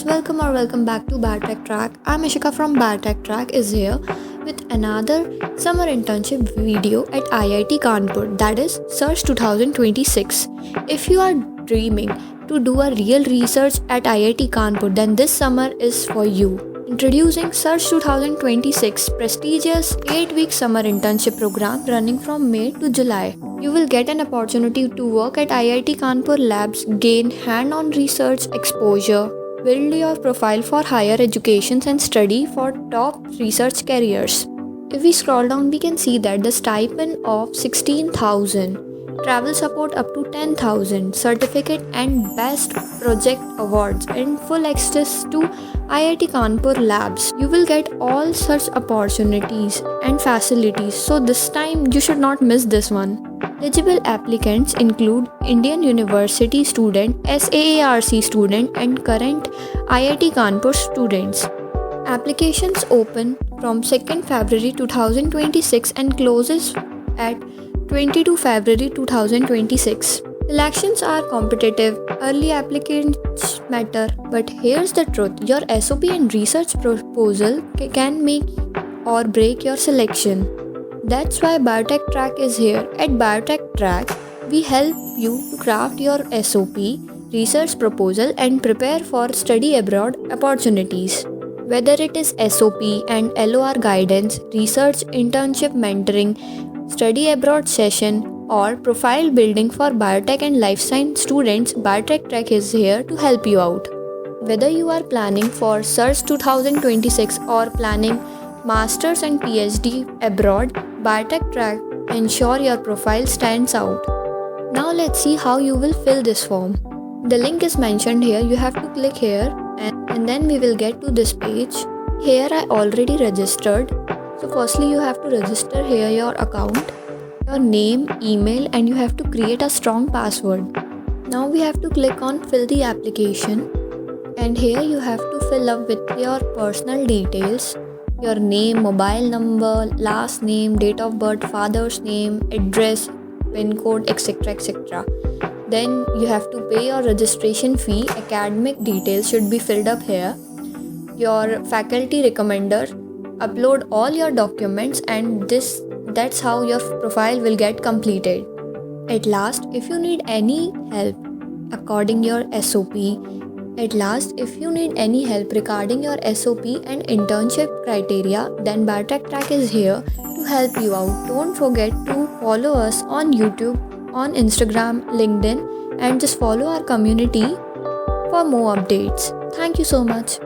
guys, welcome back to BioTechTrek. I'm Ishika from BioTechTrek is here with another summer internship video at IIT Kanpur, that is Search 2026. If you are dreaming to do a real research at IIT Kanpur, then this summer is for you. Introducing Search 2026, prestigious 8-week summer internship program running from May to July. You will get an opportunity to work at IIT Kanpur labs, gain hand-on research exposure, build your profile for higher educations and study for top research careers. If we scroll down, we can see that the stipend of 16,000, travel support up to 10,000, certificate and best project awards, and full access to IIT Kanpur labs. You will get all such opportunities and facilities, so this time you should not miss this one. Eligible applicants include Indian University student, SAARC student, and current IIT Kanpur students. Applications open from 2nd February 2026 and closes at 22 February 2026. Elections are competitive, early applicants matter, but here's the truth, your SOP and research proposal can make or break your selection. That's why BioTechTrek is here. At BioTechTrek, we help you to craft your SOP, research proposal, and prepare for study abroad opportunities. Whether it is SOP and LOR guidance, research internship mentoring, study abroad session, or profile building for biotech and life science students, BioTechTrek is here to help you out. Whether you are planning for Search 2026 or planning Masters and PhD abroad, BioTechTrek ensure your profile stands out. Now let's see how you will fill this form. The link is mentioned here. You have to click here and then we will get to this page. Here I already registered. So firstly you have to register here your account, your name, email, and you have to create a strong password. Now we have to click on fill the application, and here you have to fill up with your personal details, your name, mobile number, last name, date of birth, father's name, address, PIN code, etc. Then you have to pay your registration fee. Academic details should be filled up here. Your faculty recommender, upload all your documents, and that's how your profile will get completed. At last, if you need any help regarding your SOP and internship criteria, then BioTechTrek is here to help you out. Don't forget to follow us on YouTube, on Instagram, LinkedIn, and just follow our community for more updates. Thank you so much.